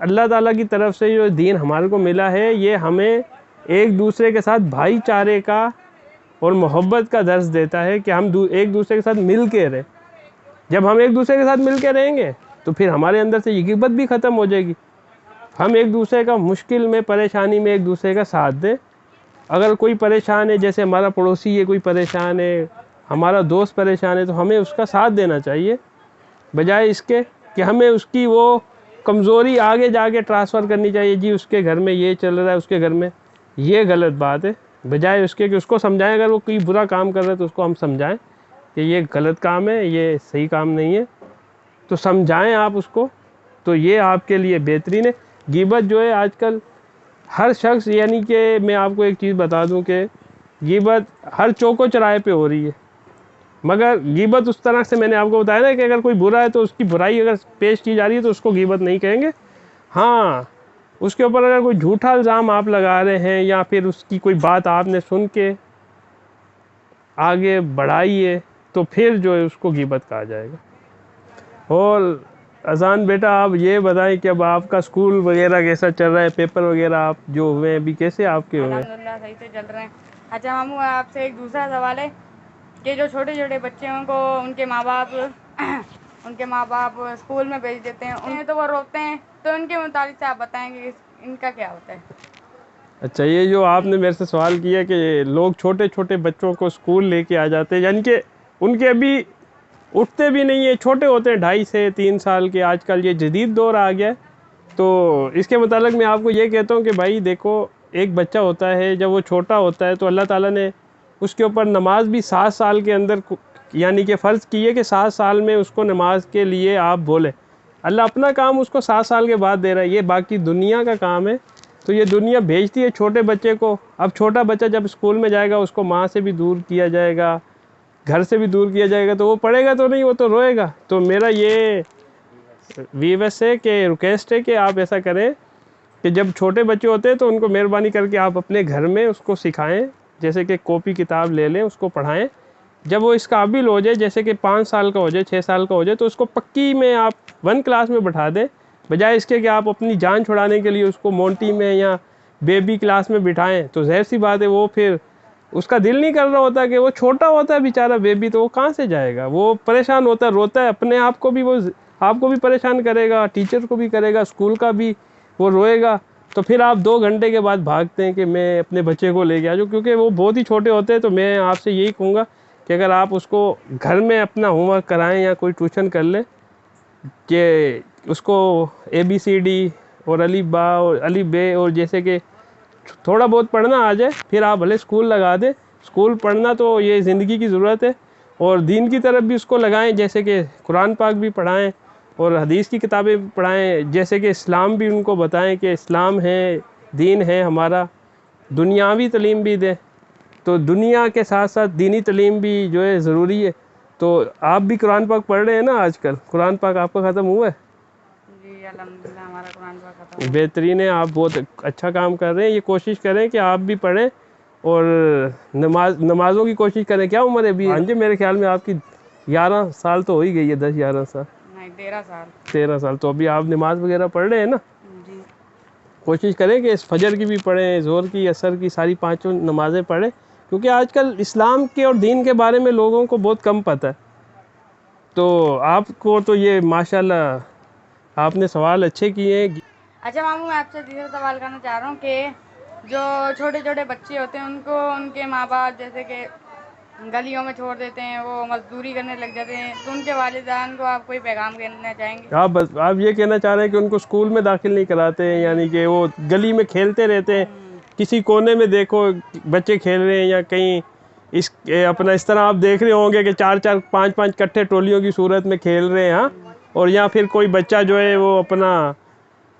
اللہ تعالیٰ کی طرف سے جو دین ہمارے کو ملا ہے یہ ہمیں ایک دوسرے کے ساتھ بھائی چارے کا اور محبت کا درس دیتا ہے کہ ہم ایک دوسرے کے ساتھ مل کے رہیں. جب ہم ایک دوسرے کے ساتھ مل کے رہیں گے تو پھر ہمارے اندر سے یہ غیبت بھی ختم ہو جائے گی. ہم ایک دوسرے کا مشکل میں پریشانی میں ایک دوسرے کا ساتھ دیں. اگر کوئی پریشان ہے، جیسے ہمارا پڑوسی ہے کوئی پریشان ہے، ہمارا دوست پریشان ہے، تو ہمیں اس کا ساتھ دینا چاہیے، بجائے اس کے کہ ہمیں اس کی وہ کمزوری آگے جا کے ٹرانسفر کرنی چاہیے. جی اس کے گھر میں یہ چل رہا ہے، اس کے گھر میں یہ غلط بات ہے. بجائے اس کے کہ اس کو سمجھائیں، اگر وہ کوئی برا کام کر رہا ہے تو اس کو ہم سمجھائیں کہ یہ غلط کام ہے، یہ صحیح کام نہیں ہے، تو سمجھائیں آپ اس کو، تو یہ آپ کے لیے بہترین ہے. غیبت جو ہے آج کل ہر شخص، یعنی کہ میں آپ کو ایک چیز بتا دوں کہ غیبت ہر چوکو چراہے پہ ہو رہی ہے. مگر غیبت اس طرح سے میں نے آپ کو بتایا نا کہ اگر کوئی برا ہے تو اس کی برائی اگر پیش کی جا رہی ہے تو اس کو غیبت نہیں کہیں گے. ہاں اس کے اوپر اگر کوئی جھوٹا الزام آپ لگا رہے ہیں یا پھر اس کی کوئی بات آپ نے سن کے آگے بڑھائی ہے تو پھر جو ہے اس کو غیبت کہا جائے گا. اور اذان بیٹا آپ یہ بتائیں کہ اب آپ کا اسکول وغیرہ کیسا چل رہا ہے، پیپر وغیرہ آپ جو ہوئے ہیں ابھی کیسے آپ کے ہوئے ہیں؟ الحمدللہ صحیح سے چل رہے ہیں. اچھا ماموں آپ سے ایک دوسرا سوال ہے کہ جو چھوٹے چھوٹے بچے ہیں ان کو ان کے ماں باپ اسکول میں بھیج دیتے ہیں، انہیں تو وہ روتے ہیں، تو ان کے متعلق سے آپ بتائیں گے ان کا کیا ہوتا ہے؟ اچھا یہ جو آپ نے میرے سے سوال کیا کہ لوگ چھوٹے چھوٹے بچوں کو اسکول لے کے آ جاتے ہیں، یعنی کہ ان کے ابھی اٹھتے بھی نہیں ہیں، چھوٹے ہوتے ہیں 2.5 سے 3 سال کے. آج کل یہ جدید دور آ گیا ہے. تو اس کے متعلق میں آپ کو یہ کہتا ہوں کہ بھائی دیکھو، ایک بچہ ہوتا ہے جب وہ چھوٹا ہوتا ہے تو اللہ تعالیٰ نے اس کے اوپر نماز بھی 7 سال کے اندر یعنی کہ فرض کی ہے کہ 7 سال میں اس کو نماز کے لیے آپ بولیں. اللہ اپنا کام اس کو 7 سال کے بعد دے رہا ہے، یہ باقی دنیا کا کام ہے. تو یہ دنیا بھیجتی ہے چھوٹے بچے کو. اب چھوٹا بچہ جب اسکول میں جائے گا اس کو ماں سے بھی دور کیا جائے گا، گھر سے بھی دور کیا جائے گا، تو وہ پڑھے گا تو نہیں، وہ تو روئے گا. تو میرا یہ ویوس ہے کہ ریکویسٹ ہے کہ آپ ایسا کریں کہ جب چھوٹے بچے ہوتے ہیں تو ان کو مہربانی کر کے آپ اپنے گھر میں اس کو سکھائیں، جیسے کہ کاپی کتاب لے لیں، اس کو پڑھائیں. جب وہ اس قابل ہو جائے، جیسے کہ 5 سال کا ہو جائے، 6 سال کا ہو جائے، تو اس کو پکی میں آپ 1 کلاس میں بٹھا دیں، بجائے اس کے کہ آپ اپنی جان چھڑانے کے لیے اس کو مونٹی میں یا بیبی کلاس میں بٹھائیں. تو ظاہر سی بات ہے وہ پھر اس کا دل نہیں کر رہا ہوتا کہ وہ چھوٹا ہوتا ہے بیچارہ بیبی، تو وہ کہاں سے جائے گا، وہ پریشان ہوتا ہے، روتا ہے، اپنے آپ کو بھی، وہ آپ کو بھی پریشان کرے گا، ٹیچر کو بھی کرے گا، اسکول کا بھی وہ روئے گا. تو پھر آپ 2 گھنٹے کے بعد بھاگتے ہیں کہ میں اپنے بچے کو لے کے آ جاؤں، کیونکہ وہ بہت ہی چھوٹے ہوتے ہیں. تو میں آپ سے یہی کہوں گا کہ اگر آپ اس کو گھر میں اپنا ہوم ورک کرائیں یا کوئی ٹیوشن کر لیں کہ اس کو ABCD اور الف با اور الف بے اور جیسے کہ تھوڑا بہت پڑھنا آ جائے، پھر آپ بھلے اسکول لگا دیں. اسکول پڑھنا تو یہ زندگی کی ضرورت ہے، اور دین کی طرف بھی اس کو لگائیں، جیسے کہ قرآن پاک بھی پڑھائیں اور حدیث کی کتابیں پڑھائیں، جیسے کہ اسلام بھی ان کو بتائیں کہ اسلام ہے، دین ہے ہمارا. دنیاوی تعلیم بھی دیں، تو دنیا کے ساتھ ساتھ دینی تعلیم بھی جو ہے ضروری ہے. تو آپ بھی قرآن پاک پڑھ رہے ہیں نا آج کل؟ قرآن پاک آپ کا ختم ہوا ہے؟ جی الحمدللہ ہمارا قرآن پاک ختم ہو. بہترین ہے، آپ بہت اچھا کام کر رہے ہیں. یہ کوشش کریں کہ آپ بھی پڑھیں اور نمازوں کی کوشش کریں. کیا عمر ہے ابھی؟ ہاں جی میرے خیال میں آپ کی 11 سال تو ہو ہی گئی ہے، 10-11 سال. نہیں 13 سال. 13 سال. تو ابھی آپ نماز وغیرہ پڑھ رہے ہیں نا؟ جی. کوشش کریں کہ اس فجر کی بھی پڑھیں، ظہر کی، عصر کی، ساری 5 نمازیں پڑھیں، کیونکہ آج کل اسلام کے اور دین کے بارے میں لوگوں کو بہت کم پتہ ہے. تو آپ کو تو یہ ماشاءاللہ آپ نے سوال اچھے کیے ہیں. اچھا ماموں میں آپ سے دوسرا سوال کرنا چاہ رہا ہوں کہ جو چھوٹے چھوٹے بچے ہوتے ہیں ان کو ان کے ماں باپ جیسے کہ گلیوں میں چھوڑ دیتے ہیں، وہ مزدوری کرنے لگ جاتے ہیں، تو ان کے والدین کو آپ کوئی پیغام دینا چاہیں گے؟ آپ یہ کہنا چاہ رہے ہیں کہ ان کو اسکول میں داخل نہیں کراتے ہیں، یعنی کہ وہ گلی میں کھیلتے رہتے ہیں، کسی کونے میں دیکھو بچے کھیل رہے ہیں، یا کہیں اپنا اس طرح آپ دیکھ رہے ہوں گے کہ 4-4 5-5 کٹھے ٹولیوں کی صورت میں کھیل رہے ہیں. ہاں، اور یا پھر کوئی بچہ جو ہے وہ اپنا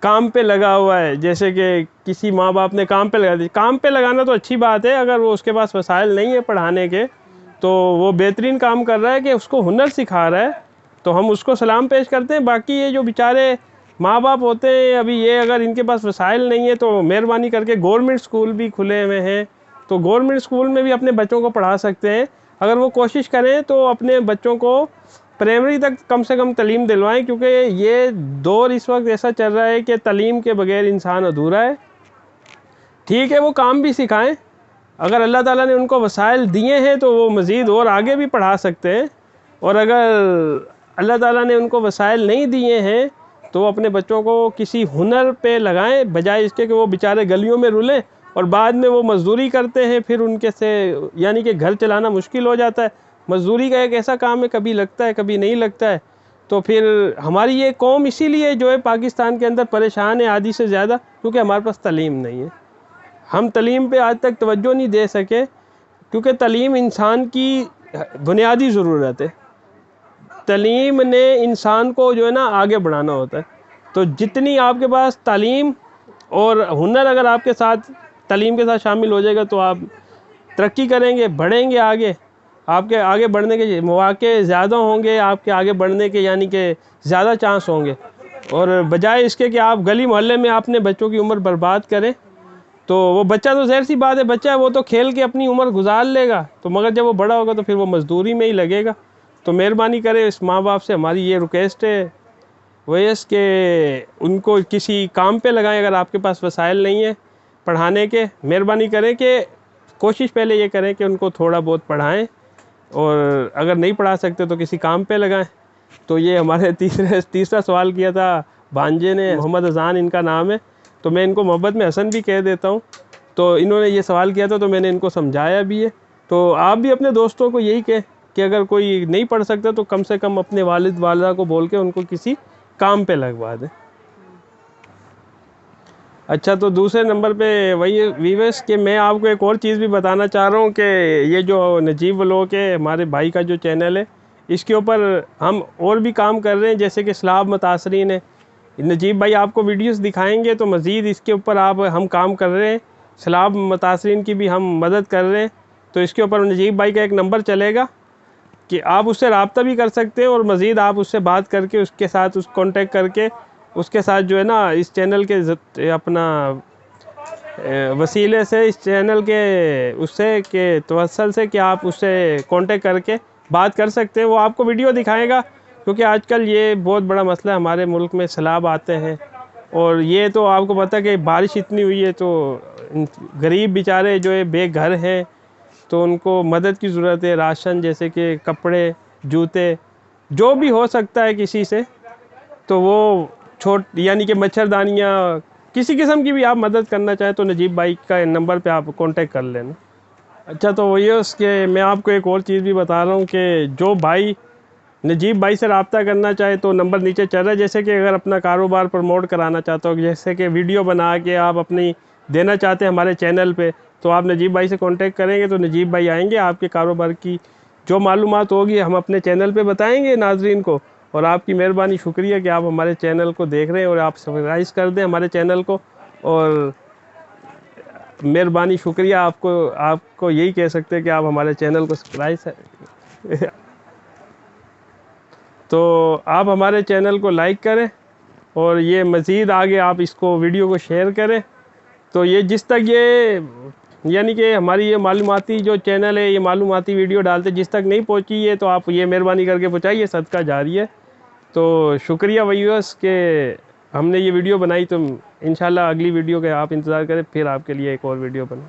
کام پہ لگا ہوا ہے، جیسے کہ کسی ماں باپ نے کام پہ لگا دی. کام پہ لگانا تو اچھی بات ہے، اگر وہ اس کے پاس وسائل نہیں ہے پڑھانے کے تو وہ بہترین کام کر رہا ہے کہ اس کو ہنر سکھا رہا ہے، تو ہم اس کو سلام پیش کرتے ہیں. باقی یہ جو بیچارے ماں باپ ہوتے ہیں ابھی، یہ اگر ان کے پاس وسائل نہیں ہے تو مہربانی کر کے گورنمنٹ اسکول بھی کھلے ہوئے ہیں، تو گورنمنٹ اسکول میں بھی اپنے بچوں کو پڑھا سکتے ہیں. اگر وہ کوشش کریں تو اپنے بچوں کو پرائمری تک کم سے کم تعلیم دلوائیں، کیونکہ یہ دور اس وقت ایسا چل رہا ہے کہ تعلیم کے بغیر انسان ادھورا ہے۔ ٹھیک ہے وہ کام بھی سکھائیں، اگر اللہ تعالیٰ نے ان کو وسائل دیے ہیں تو وہ مزید اور آگے بھی پڑھا سکتے ہیں، اور اگر اللہ تعالیٰ نے ان کو وسائل نہیں دیے ہیں تو وہ اپنے بچوں کو کسی ہنر پہ لگائیں، بجائے اس کے کہ وہ بیچارے گلیوں میں رولیں اور بعد میں وہ مزدوری کرتے ہیں، پھر ان کے سے یعنی کہ گھر چلانا مشکل ہو جاتا ہے۔ مزدوری کا ایک ایسا کام ہے، کبھی لگتا ہے کبھی نہیں لگتا ہے، تو پھر ہماری یہ قوم اسی لیے جو ہے پاکستان کے اندر پریشان ہے آدھی سے زیادہ، کیونکہ ہمارے پاس تعلیم نہیں ہے۔ ہم تعلیم پہ آج تک توجہ نہیں دے سکے، کیونکہ تعلیم انسان کی بنیادی ضرورت ہے۔ تعلیم نے انسان کو جو ہے نا آگے بڑھانا ہوتا ہے، تو جتنی آپ کے پاس تعلیم اور ہنر اگر آپ کے ساتھ تعلیم کے ساتھ شامل ہو جائے گا تو آپ ترقی کریں گے، بڑھیں گے آگے، آپ کے آگے بڑھنے کے مواقع زیادہ ہوں گے، آپ کے آگے بڑھنے کے یعنی کہ زیادہ چانس ہوں گے، اور بجائے اس کے کہ آپ گلی محلے میں اپنے بچوں کی عمر برباد کریں، تو وہ بچہ تو ظاہر سی بات ہے بچہ ہے، وہ تو کھیل کے اپنی عمر گزار لے گا، تو مگر جب وہ بڑا ہوگا تو پھر وہ مزدوری میں ہی لگے گا۔ تو مہربانی کرے اس ماں باپ سے ہماری یہ ریکویسٹ ہے ویس کہ ان کو کسی کام پہ لگائیں، اگر آپ کے پاس وسائل نہیں ہیں پڑھانے کے، مہربانی کریں کہ کوشش پہلے یہ کریں کہ ان کو تھوڑا بہت پڑھائیں، اور اگر نہیں پڑھا سکتے تو کسی کام پہ لگائیں۔ تو یہ ہمارے تیسرا سوال کیا تھا بھانجے نے، محمد اذان ان کا نام ہے، تو میں ان کو محبت میں حسن بھی کہہ دیتا ہوں، تو انہوں نے یہ سوال کیا تھا تو میں نے ان کو سمجھایا بھی ہے۔ تو آپ بھی اپنے دوستوں کو یہی کہیں کہ اگر کوئی نہیں پڑھ سکتا تو کم سے کم اپنے والد والدہ کو بول کے ان کو کسی کام پہ لگوا دیں۔ اچھا، تو دوسرے نمبر پہ وہی ویورس کہ میں آپ کو ایک اور چیز بھی بتانا چاہ رہا ہوں کہ یہ جو نجیب ولاگ ہے ہمارے بھائی کا جو چینل ہے، اس کے اوپر ہم اور بھی کام کر رہے ہیں، جیسے کہ سیلاب متاثرین ہے، نجیب بھائی آپ کو ویڈیوز دکھائیں گے، تو مزید اس کے اوپر ہم کام کر رہے ہیں، سیلاب متاثرین کی بھی ہم مدد کر رہے ہیں۔ تو اس کے اوپر نجیب بھائی کا ایک نمبر چلے گا کہ آپ اس سے رابطہ بھی کر سکتے ہیں، اور مزید آپ اس سے بات کر کے اس کے ساتھ کانٹیکٹ کر کے اس کے ساتھ جو ہے نا اس چینل کے اپنا وسیلے سے، اس چینل کے اس سے کہ توسل سے کہ آپ اس سے کانٹیکٹ کر کے بات کر سکتے ہیں، وہ آپ کو ویڈیو دکھائے گا، کیونکہ آج کل یہ بہت بڑا مسئلہ ہے ہمارے ملک میں، سیلاب آتے ہیں، اور یہ تو آپ کو پتہ کہ بارش اتنی ہوئی ہے تو غریب بیچارے جو ہے بے گھر ہیں، تو ان کو مدد کی ضرورت ہے، راشن جیسے کہ کپڑے، جوتے، جو بھی ہو سکتا ہے کسی سے، تو وہ یعنی کہ مچھردانیاں، کسی قسم کی بھی آپ مدد کرنا چاہیں تو نجیب بھائی کا نمبر پہ آپ کانٹیکٹ کر لینا۔ اچھا، تو وہی ہے اس کے میں آپ کو ایک اور چیز بھی بتا رہا ہوں کہ جو بھائی نجیب بھائی سے رابطہ کرنا چاہے تو نمبر نیچے چل رہا ہے، جیسے کہ اگر اپنا کاروبار پروموٹ کرانا چاہتا ہو، جیسے کہ ویڈیو بنا کے آپ اپنی دینا چاہتے ہیں ہمارے چینل پہ، تو آپ نجیب بھائی سے کانٹیکٹ کریں گے تو نجیب بھائی آئیں گے، آپ کے کاروبار کی جو معلومات ہوگی ہم اپنے چینل پہ بتائیں گے ناظرین کو۔ اور آپ کی مہربانی، شکریہ کہ آپ ہمارے چینل کو دیکھ رہے ہیں، اور آپ سبسکرائب کر دیں ہمارے چینل کو، اور مہربانی شکریہ، آپ کو یہی کہہ سکتے ہیں کہ آپ ہمارے چینل کو سبسکرائب تو آپ ہمارے چینل کو لائک کریں، اور یہ مزید آگے آپ اس کو ویڈیو کو شیئر کریں، تو یہ جس تک یہ یعنی کہ ہماری یہ معلوماتی جو چینل ہے، یہ معلوماتی ویڈیو ڈالتے جس تک نہیں پہنچی ہے تو آپ یہ مہربانی کر کے پہنچائیے، صدقہ جاری ہے۔ تو شکریہ ویورس کہ ہم نے یہ ویڈیو بنائی، تو انشاءاللہ اگلی ویڈیو کے آپ انتظار کریں، پھر آپ کے لیے ایک اور ویڈیو بنائیں۔